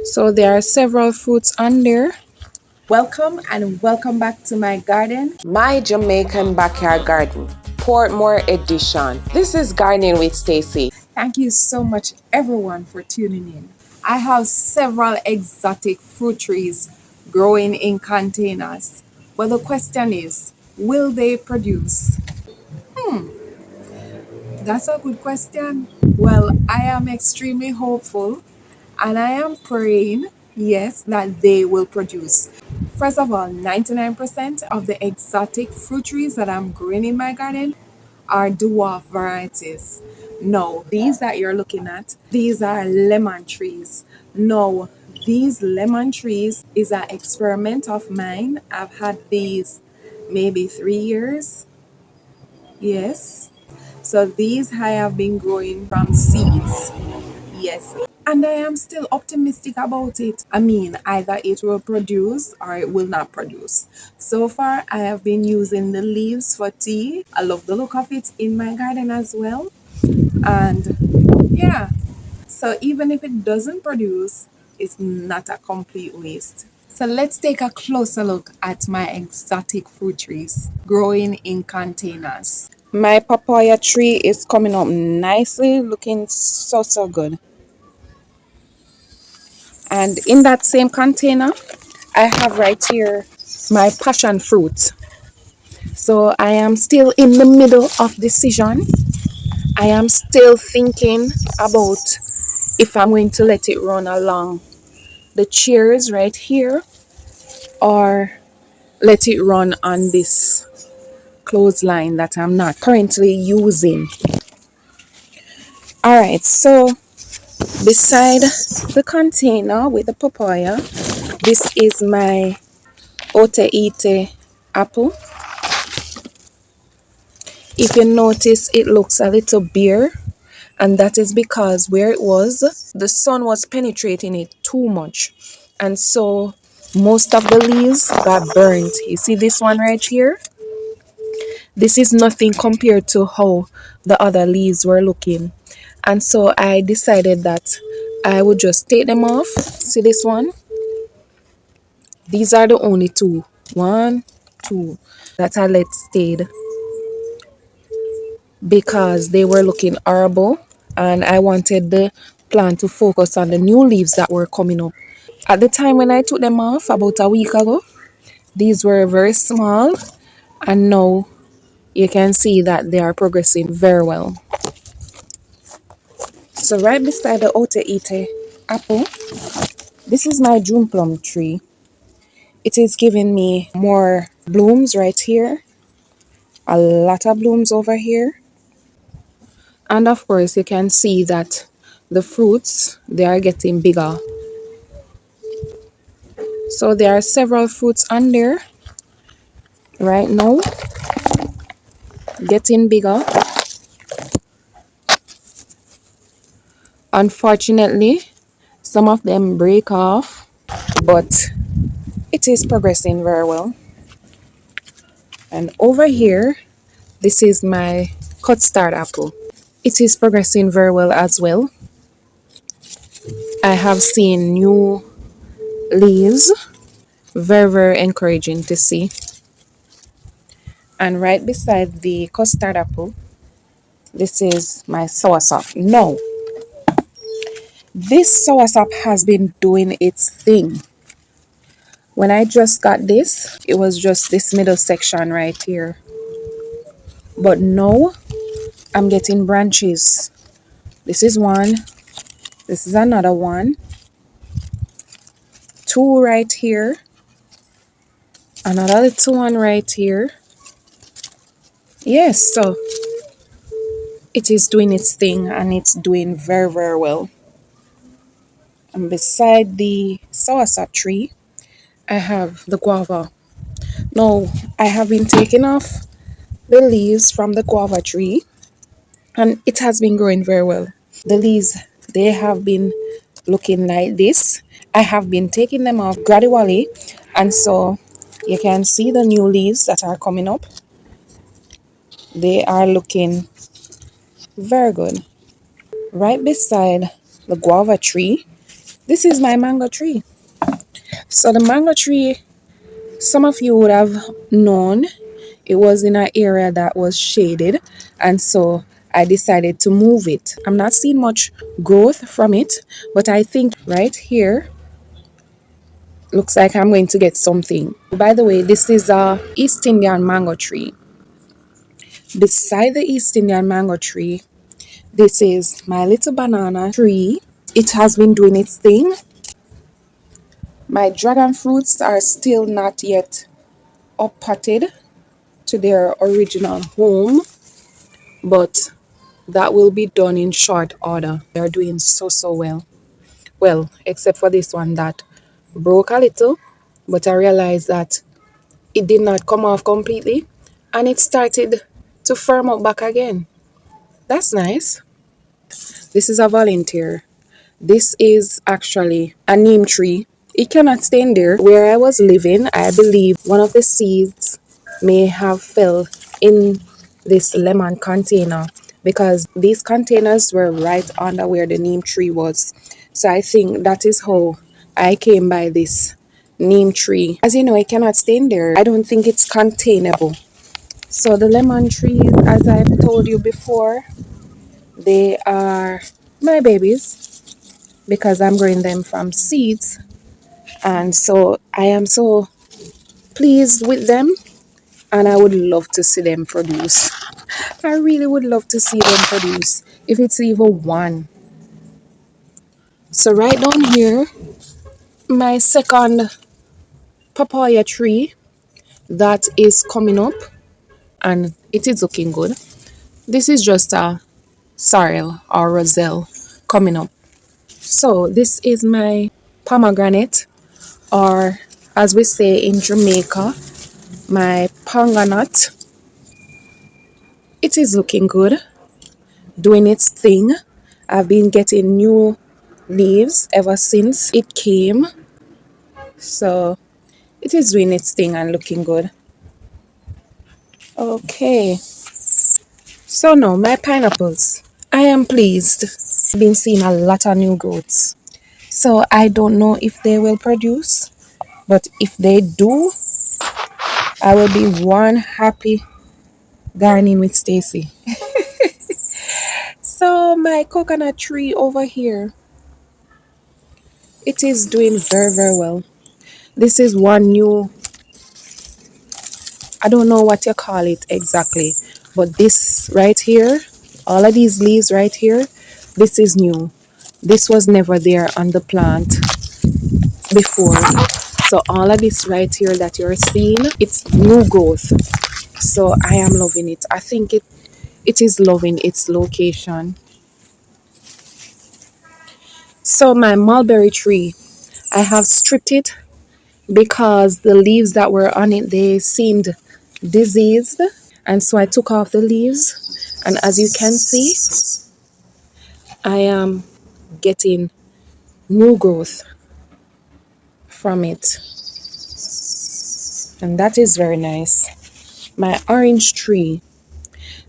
So there are several fruits on there. Welcome and welcome back to my garden. My Jamaican Backyard Garden, Portmore Edition. This is Gardening with Stacy. Thank you so much everyone for tuning in. I have several exotic fruit trees growing in containers. But the question is, will they produce? That's a good question. Well, I am extremely hopeful and I am praying, yes, that they will produce. First of all, 99% of the exotic fruit trees that I'm growing in my garden are dwarf varieties. No, these that you're looking at, these are lemon trees. No, these lemon trees is an experiment of mine. I've had these maybe 3 years. Yes. So these I have been growing from seeds. Yes. And I am still optimistic about it. I mean, either it will produce or it will not produce. So far, I have been using the leaves for tea. I love the look of it in my garden as well. And yeah, so even if it doesn't produce, it's not a complete waste. So let's take a closer look at my exotic fruit trees growing in containers. My papaya tree is coming up nicely, looking so good. And in that same container, I have right here my passion fruit. So I am still in the middle of decision. I am still thinking about if I'm going to let it run along the chairs right here or let it run on this clothesline that I'm not currently using. All right, so beside the container with the papaya, this is my Oteite apple. If you notice, it looks a little bare, and that is because where it was, the sun was penetrating it too much, and so most of the leaves got burnt. You see this one right here? This is nothing compared to how the other leaves were looking, and so I decided that I would just take them off. See this one? These are the only two. One, two that I let stayed because they were looking horrible and I wanted the plant to focus on the new leaves that were coming up. At the time when I took them off about a week ago, these were very small and now you can see that they are progressing very well. So right beside the Oteite apple, this is my June plum tree. It is giving me more blooms right here, a lot of blooms over here. And of course you can see that the fruits, they are getting bigger. So there are several fruits on there right now, getting bigger. Unfortunately, some of them break off, but it is progressing very well. And over here, this is my custard apple. It is progressing very well as well. I have seen new leaves, very encouraging to see. And right beside the custard apple, this is my soursop. No, this soursop has been doing its thing. When I just got this, it was just this middle section right here. But now I'm getting branches. This is one. This is another one. Two right here. Another little one right here. Yes, so it is doing its thing and it's doing very well. And beside the soursop tree, I have the guava. Now, I have been taking off the leaves from the guava tree and it has been growing very well. The leaves, they have been looking like this. I have been taking them off gradually and so you can see the new leaves that are coming up. They are looking very good. Right beside the guava tree, This is my mango tree. So the mango tree, some of you would have known it was in an area that was shaded, and so I decided to move it. I'm not seeing much growth from it, but I think right here looks like I'm going to get something. By the way, this is a East Indian mango tree. Beside the East Indian mango tree, this is my little banana tree. It has been doing its thing. My dragon fruits are still not yet uppotted to their original home, but that will be done in short order. They're doing so well. Well, except for this one that broke a little, but I realized that it did not come off completely and it started to firm up back again. That's nice. This is a volunteer. This is actually a neem tree. It cannot stay in there. Where I was living, I believe one of the seeds may have fell in this lemon container because these containers were right under where the neem tree was. So I think that is how I came by this neem tree. As you know, it cannot stay in there. I don't think it's containable. So the lemon trees, as I've told you before, they are my babies because I'm growing them from seeds. And so I am so pleased with them and I would love to see them produce. I really would love to see them produce if it's even one. So right down here, my second papaya tree that is coming up and it is looking good. This is just a sorrel or roselle coming up. So this is my pomegranate, or as we say in Jamaica, my panganut. It is looking good, doing its thing. I've been getting new leaves ever since it came. So it is doing its thing and looking good. Okay. So now my pineapples. I am pleased. I've been seeing a lot of new growths. So I don't know if they will produce, but if they do, I will be one happy gardening with Stacy. So my coconut tree over here, it is doing very well. This is one new, I don't know what you call it exactly, but this right here, all of these leaves right here, this is new. This was never there on the plant before. So all of this right here that you're seeing, it's new growth. So I am loving it. I think it is loving its location. So my mulberry tree, I have stripped it because the leaves that were on it, they seemed diseased, and so I took off the leaves, and as you can see, I am getting new growth from it, and that is very nice. My orange tree,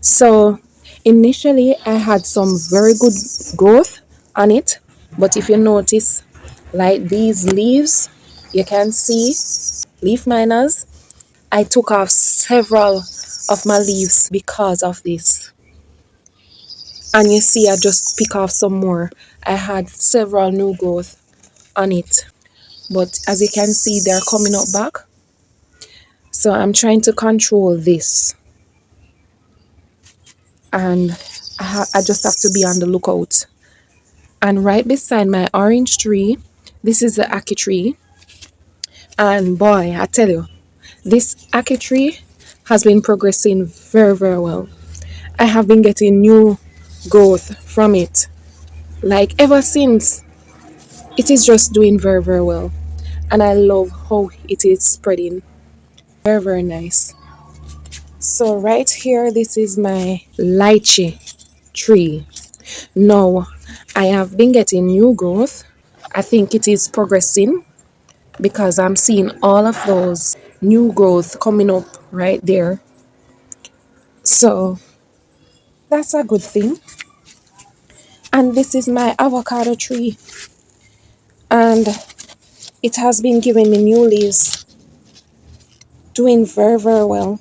so initially I had some very good growth on it, but if you notice, like these leaves, you can see leaf miners, I took off several of my leaves because of this. And you see, I just pick off some more. I had several new growth on it. But as you can see, they're coming up back. So I'm trying to control this. And I just have to be on the lookout. And right beside my orange tree, this is the ackee tree. And boy, I tell you, this ackee tree has been progressing very well. I have been getting new growth from it. Like ever since, it is just doing very well. And I love how it is spreading. Very nice. So right here, this is my lychee tree. Now, I have been getting new growth. I think it is progressing because I'm seeing all of those new growth coming up right there. So that's a good thing. And this is my avocado tree. and it has been giving me new leaves, doing very, very well.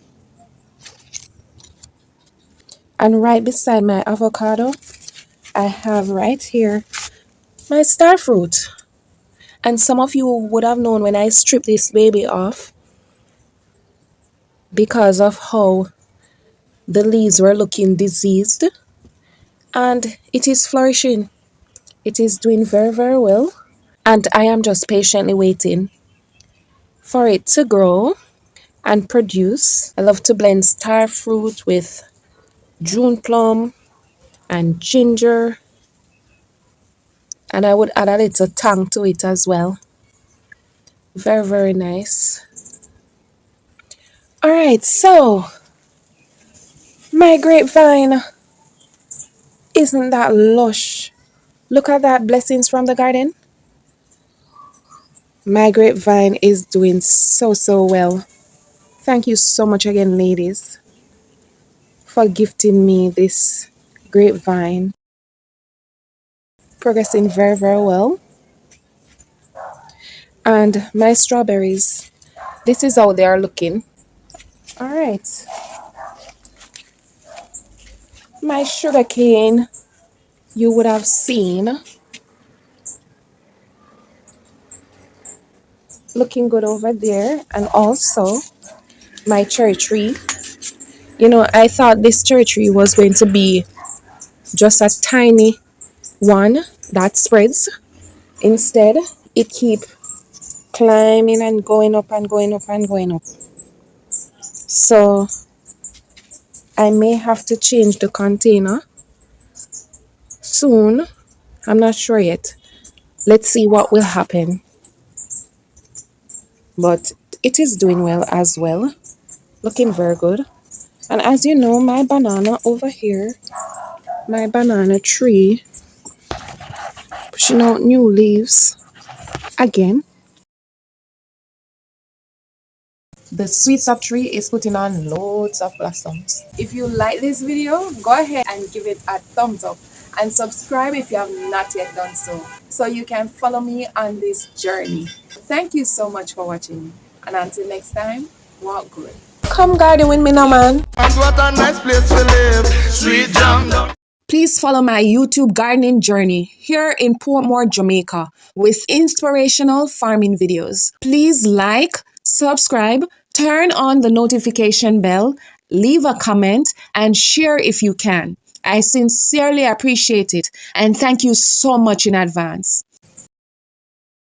And right beside my avocado, I have right here my star fruit. And some of you would have known when I stripped this baby off because of how the leaves were looking diseased. And it is flourishing. It is doing very, very well. And I am just patiently waiting for it to grow and produce. I love to blend star fruit with June plum and ginger. And I would add a little tang to it as well. Very, very nice. All right, so my grapevine, isn't that lush? Look at that, blessings from the garden. My grapevine is doing so, so well. Thank you so much again, ladies, for gifting me this grapevine. Progressing very, very well. And my strawberries, this is how they are looking. All right. My sugar cane, you would have seen, looking good over there. And also my cherry tree. You know, I thought this cherry tree was going to be just a tiny one that spreads. Instead, it keep climbing and going up and going up and going up. So I may have to change the container soon. I'm not sure yet. Let's see what will happen. But it is doing well as well. Looking very good. And as you know, my banana over here, my banana tree, pushing out new leaves again. The sweet sap tree is putting on loads of blossoms. If you like this video, go ahead and give it a thumbs up and subscribe if you have not yet done so, so you can follow me on this journey. Thank you so much for watching, and until next time, walk good. Come garden with me now, man. And what a nice place to live. Sweet jam down. Please follow my YouTube gardening journey here in Portmore, Jamaica, with inspirational farming videos. Please like, subscribe, turn on the notification bell, leave a comment, and share if you can. I sincerely appreciate it, and thank you so much in advance.